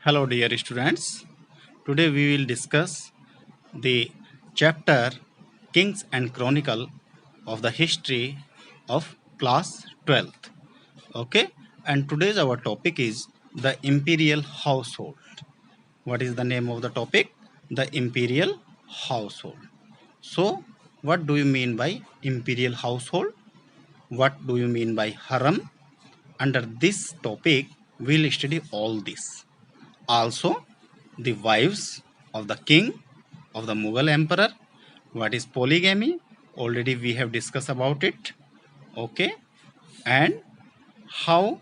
Hello, dear students. Today we will discuss the chapter Kings and Chronicle of the history of class 12th. Okay, and today's our topic is the imperial household. What is the name of the topic? The imperial household. So, what do you mean by imperial household? What do you mean by harem? Under this topic, we'll study all this. Also, the wives of the king of the Mughal emperor. What is polygamy? Already we have discussed about it. Okay, and how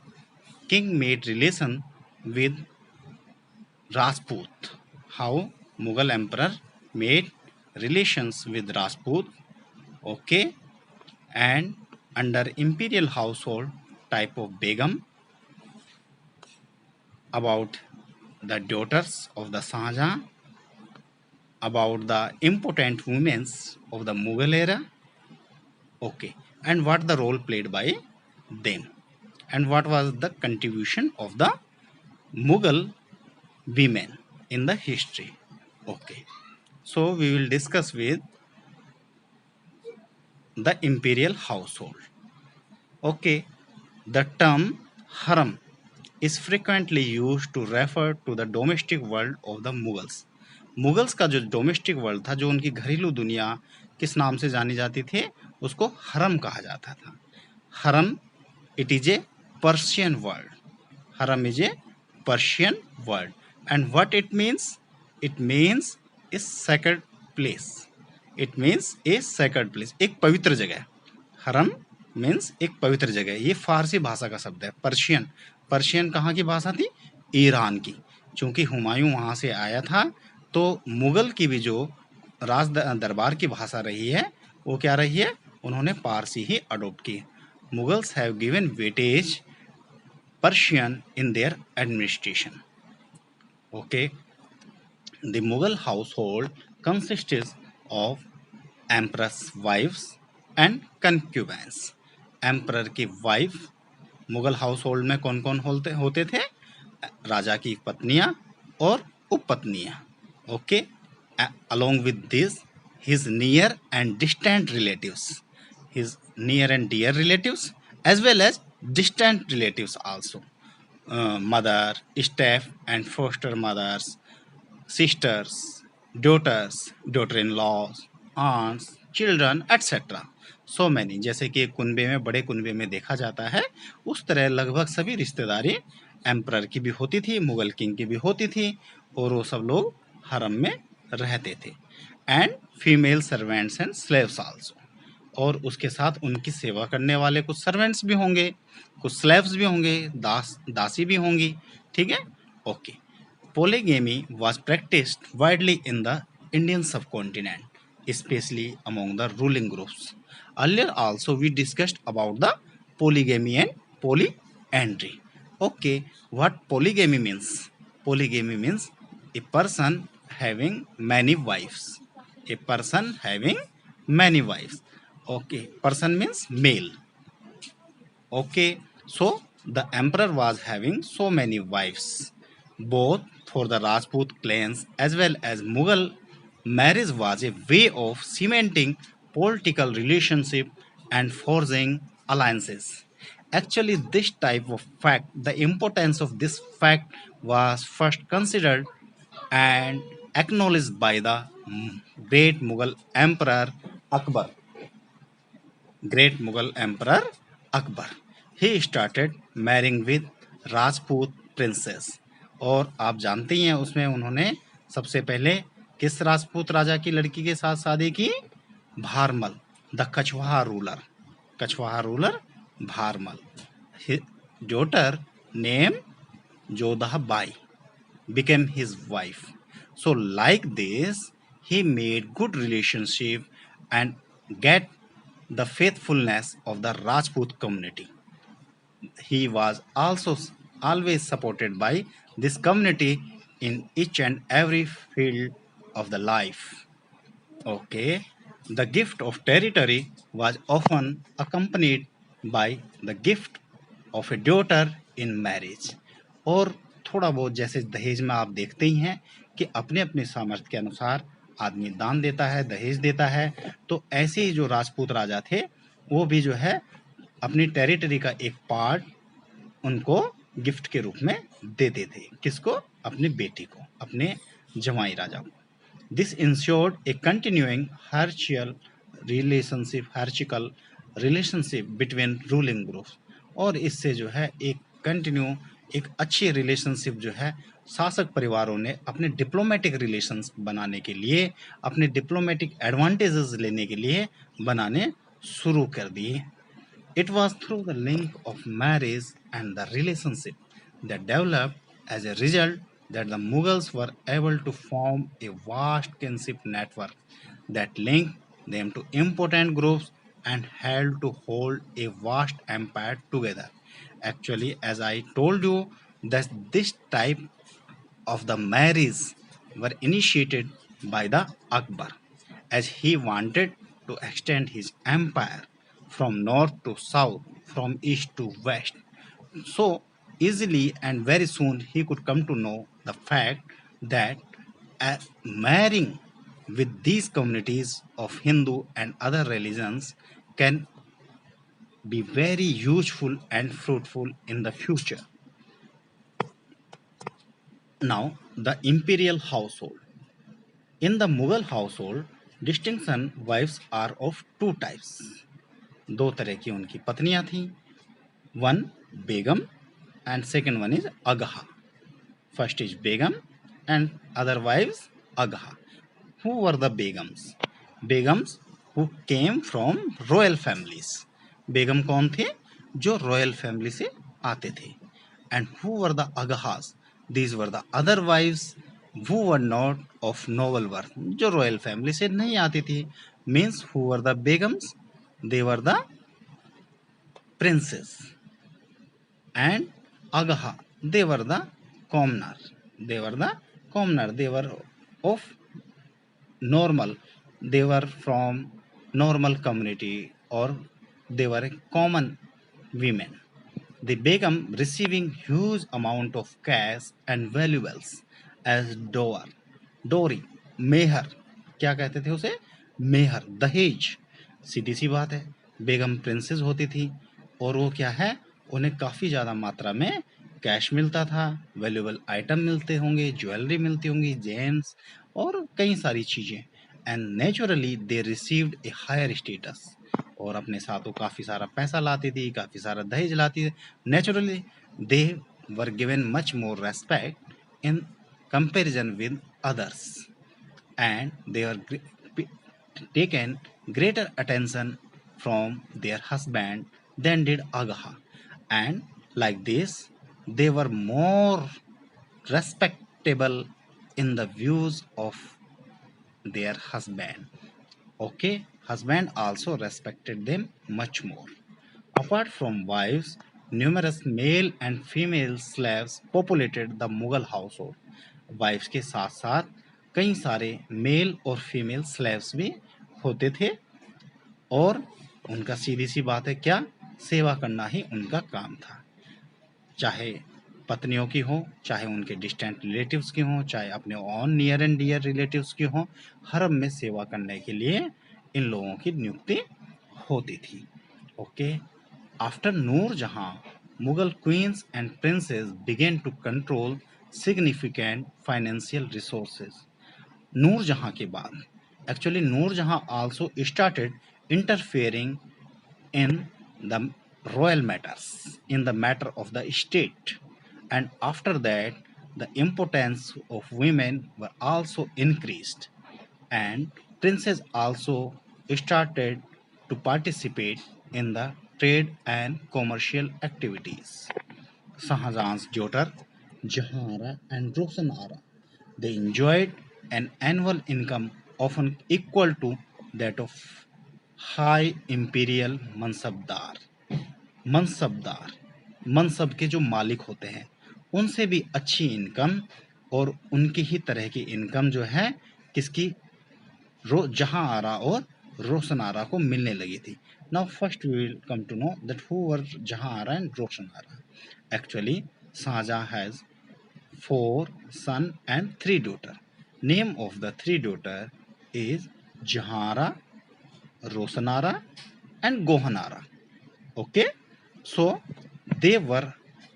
king made relation with Rajput. How Mughal emperor made relations with Rajput. Okay, and under imperial household type of Begum, about the daughters of the Shahjahan, about the important women of the Mughal era. Okay, and what the role played by them, and what was the contribution of the Mughal women in the history. Okay, so we will discuss with the imperial household. Okay, the term harem is frequently used to refer to the domestic world of the Mughals. Mughals का जो domestic world था, जो उनकी घरेलू दुनिया किस नाम से जानी जाती थी, उसको हरम कहा जाता था. Harem, it is a Persian word. Harem is a Persian word. And what it means? It means a sacred place. It means a sacred place, एक पवित्र जगह. हरम मीन्स एक पवित्र जगह. ये फारसी भाषा का शब्द है. पर्शियन, पर्शियन कहाँ की भाषा थी? ईरान की. चूंकि हुमायूं वहाँ से आया था, तो मुगल की भी जो राज दरबार की भाषा रही है, वो क्या रही है? उन्होंने पारसी ही अडोप्ट की. Mughals have given weightage Persian in their administration. Okay, the Mughal household consisted of emperor's wives and concubines. Emperor की वाइफ मुगल हाउस होल्ड में कौन कौन होते थे? राजा की पत्नियां और उपपत्नियां. Okay, along with this his near and distant relatives, his near and dear relatives as well as distant relatives also. Mother, step and foster mothers, sisters, daughters, daughter-in-laws, aunts, children, etc. So many. जैसे कि एक कुनबे में, बड़े कुनबे में देखा जाता है, उस तरह लगभग सभी रिश्तेदारी एम्परर की भी होती थी, मुगल किंग की भी होती थी, और वो सब लोग हरम में रहते थे. And female servants and slaves also. और उसके साथ उनकी सेवा करने वाले कुछ सर्वेंट्स भी होंगे, कुछ स्लेव्स भी होंगे, दासी भी होंगी. ठीक है. Okay. Polygamy was practiced widely in the Indian subcontinent, especially among the ruling groups. Earlier also we discussed about the polygamy and polyandry. Okay, what polygamy means? Polygamy means a person having many wives. A person having many wives. Okay, person means male. Okay, so the emperor was having so many wives, both for the Rajput clans as well as Mughal. Marriage was a way of cementing political relationship and forging alliances. Actually, this type of fact, the importance of this fact was first considered and acknowledged by the great Mughal emperor Akbar. Great Mughal emperor Akbar. He started marrying with Rajput princess. और आप जानते ही हैं, उसमें उन्होंने सबसे पहले किस राजपूत राजा की लड़की के साथ शादी की? Bharmal, the Kachhwaha ruler. Kachhwaha ruler Bharmal. Daughter name Jodha by became his wife. So like this, he made good relationship and get the faithfulness of the Rajput community. He was also always supported by this community in each and every field of the life. Okay, the gift of territory was often accompanied by the gift of a daughter in marriage. और थोड़ा बहुत, जैसे दहेज में आप देखते ही हैं कि अपने अपने सामर्थ्य के अनुसार आदमी दान देता है, दहेज देता है। तो ऐसे ही जो राजपूत राजा थे वो भी जो है अपनी टेरिटरी का एक पार्ट उनको गिफ्ट के रूप में देते थे। किसको? अपनी बेटी को, अपने जवाई राजा को। This ensured a continuing hierarchical relationship between ruling groups. और इससे जो है एक कंटिन्यू, एक अच्छी रिलेशनशिप जो है शासक परिवारों ने अपने डिप्लोमेटिक रिलेशंस बनाने के लिए, अपने डिप्लोमेटिक एडवांटेजेस लेने के लिए बनाने शुरू कर दिए। It was through the link of marriage and the relationship that developed as a result that the Mughals were able to form a vast kinship network that linked them to important groups and helped to hold a vast empire together. Actually, as I told you, that this type of the marriage were initiated by the Akbar, as he wanted to extend his empire from north to south, from east to west. So easily and very soon he could come to know the fact that marrying with these communities of Hindu and other religions can be very useful and fruitful in the future. Now, the imperial household. In the Mughal household, distinction wives are of two types. दो तरह की उनकी पत्नियां थीं. One Begum and second one is Agha. First is Begum and other wives Agha. Who were the Begums? Begums who came from royal families. Begum कौन थे? जो royal family से आते थे. And who were the Agahas? These were the other wives who were not of noble birth, जो royal family से नहीं आती थी. Means who were the Begums? They were the princes. And Agaha, they were the commoner. They were the commoner. They were of normal. They were from normal community, or they were common women. The Begum receiving huge amount of cash and valuables as dower, dowry, मेहर, क्या कहते थे उसे? मेहर, दहेज. सीधी सी बात है, बेगम princess होती थी और वो क्या है, उन्हें काफ़ी ज़्यादा मात्रा में कैश मिलता था, वैल्यूएबल आइटम मिलते होंगे, ज्वेलरी मिलती होंगी, जेम्स और कई सारी चीज़ें. And naturally they received a higher status. और अपने साथ वो काफ़ी सारा पैसा लाती थी, काफ़ी सारा दहेज लाती थी. Naturally they were given much more respect in comparison with others, and they were taken greater attention from their husband than did Agaha. And like this, they were more respectable in the views of their husband. Okay, husband also respected them much more. Apart from wives, numerous male and female slaves populated the Mughal household. Wives के साथ साथ कई सारे mail और female slaves भी होते थे और उनका सीधी सी बात है क्या, सेवा करना ही उनका काम था. चाहे पत्नियों की हो, चाहे उनके डिस्टेंट रिलेटिव्स की हो, चाहे अपने own near and dear relatives की हो, हरम में सेवा करने के लिए इन लोगों की नियुक्ति होती थी. Okay, after Nurjahan, Mughal queens and princesses begin to control significant financial resources. Nurjahan के बाद, actually Nurjahan also started interfering in the royal matters, in the matter of the state. And after that, the importance of women were also increased, and princes also started to participate in the trade and commercial activities. Shahjahan's daughter Jahanara and Roxanara, they enjoyed an annual income often equal to that of high imperial mansabdar. Mansabdar, mansab के जो मालिक होते हैं उनसे भी अच्छी income और उनकी ही तरह की इनकम जो है किसकी, जहां आरा और रोशन आरा को मिलने लगी थी. Now first we will come to know that who were Jahanara and Roshanara. Actually Shahjahan has 4 son and 3 daughter. Name of the 3 daughter is Jahara, Rosanara and Gohanara. Okay, so they were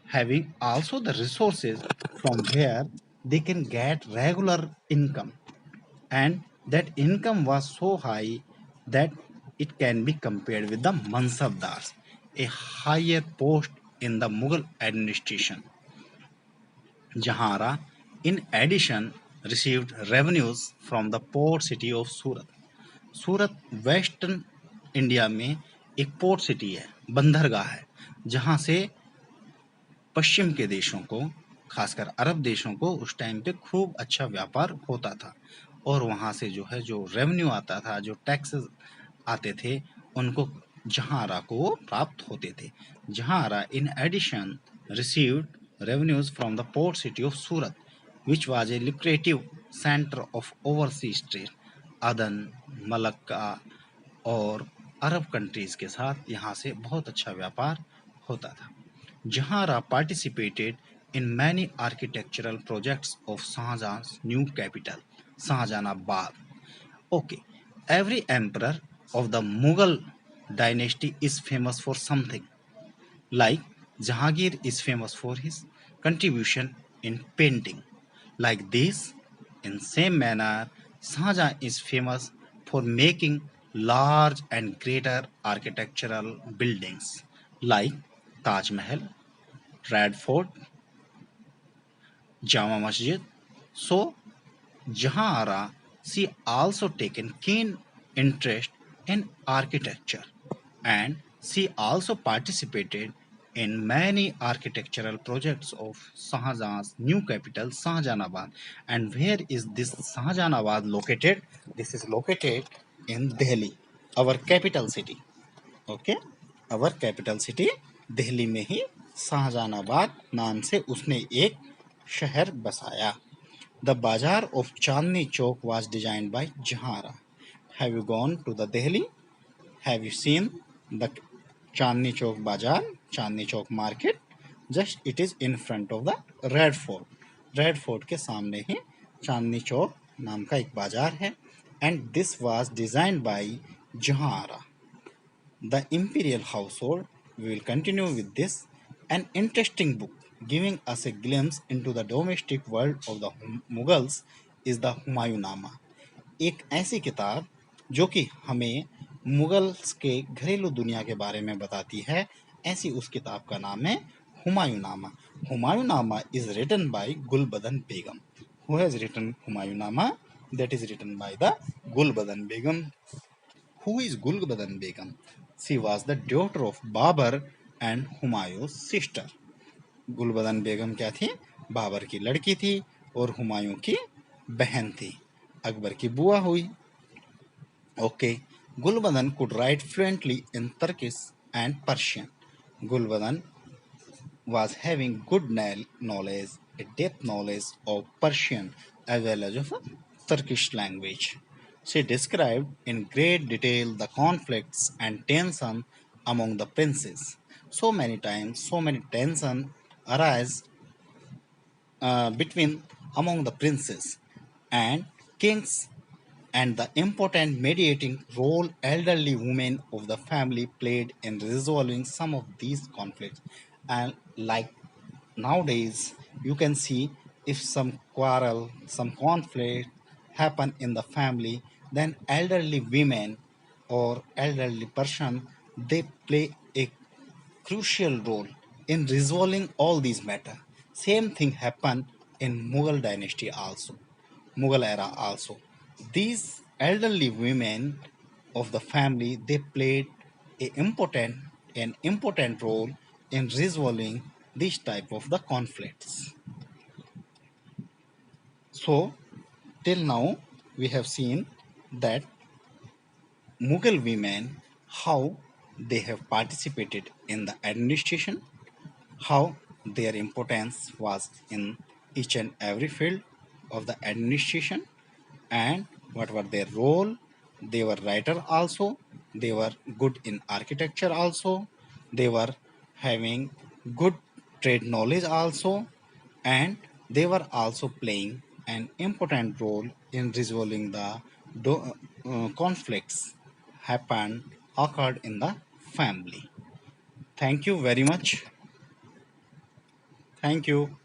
having also the resources from where they can get regular income, and that income was so high that it can be compared with the Mansabdars, a higher post in the Mughal administration. Jahara, in addition, received revenues from the port city of Surat. Surat western India में एक port city है, बंदरगाह है, जहाँ से पश्चिम के देशों को, खासकर अरब देशों को उस टाइम पे खूब अच्छा व्यापार होता था, और वहाँ से जो है जो रेवेन्यू आता था, जो टैक्सेस आते थे, उनको जहारा को प्राप्त होते थे. Jahanara in addition received revenues from the port city of Surat, which was a lucrative center of overseas trade. अदन, मलक्का और अरब कंट्रीज के साथ यहाँ से बहुत अच्छा व्यापार होता था. Jahara participated in many architectural projects of Shahjahan's new capital, Shahjahanabad. Okay, every emperor of the Mughal dynasty is famous for something. Like Jahangir is famous for his contribution in painting. Like this, in same manner, Shahjahan is famous for making large and greater architectural buildings like Taj Mahal, Red Fort, Jama Masjid. So, Jahara, she also taken keen interest in architecture, and she also participated in many architectural projects of Shahjahan's new capital Shahjahanabad. And where is this Shahjahanabad located? This is located in Delhi, our capital city. Okay, our capital city Delhi में ही शाहजहानाबाद नाम से उसने एक शहर बसाया. The Bazaar of Chandni Chowk was designed by Jahara. Have you gone to the Delhi? Have you seen the Chandni Chowk Bazaar, Chandni Chowk Market? Just it is in front of the Red Fort. Red Fort के सामने ही चांदनी चौक नाम का एक बाजार है. And this was designed by Jahara. The Imperial Household. We will continue with this. An interesting book giving us a glimpse into the domestic world of the Mughals is the Humayunama. एक ऐसी किताब जो कि हमें Mughals के घरेलू दुनिया के बारे में बताती है, ऐसी उस किताब का नाम है Humayunnama. Humayunnama is written by Gulbadan Begum. Who has written Humayunama? That is written by the Gulbadan Begum. Who is Gulbadan Begum? She was the daughter of Babar and Humayun's sister. Gulbadan बेगम क्या थी? बाबर की लड़की थी और हुमायूं की बहन थी, अकबर की बुआ हुई. Okay, Gulbadan could write fluently in Turkish and Persian. Gulbadan was having good knowledge, a depth knowledge of Persian as well as of Turkish language. She described in great detail the conflicts and tension among the princes. So many times, so many tension arise between among the princes and kings, and the important mediating role elderly women of the family played in resolving some of these conflicts. And like nowadays, you can see if some quarrel, some conflict happen in the family, then elderly women or elderly person, they play a crucial role in resolving all these matter. Same thing happened in Mughal dynasty also, Mughal era also. These elderly women of the family, they played a important an important role in resolving this type of the conflicts. So till now we have seen that Mughal women, how they have participated in the administration, how their importance was in each and every field of the administration, and what were their role. They were writer also, they were good in architecture also, they were having good trade knowledge also, and They were also playing an important role in resolving the conflicts happened occurred in the family. Thank you very much. Thank you.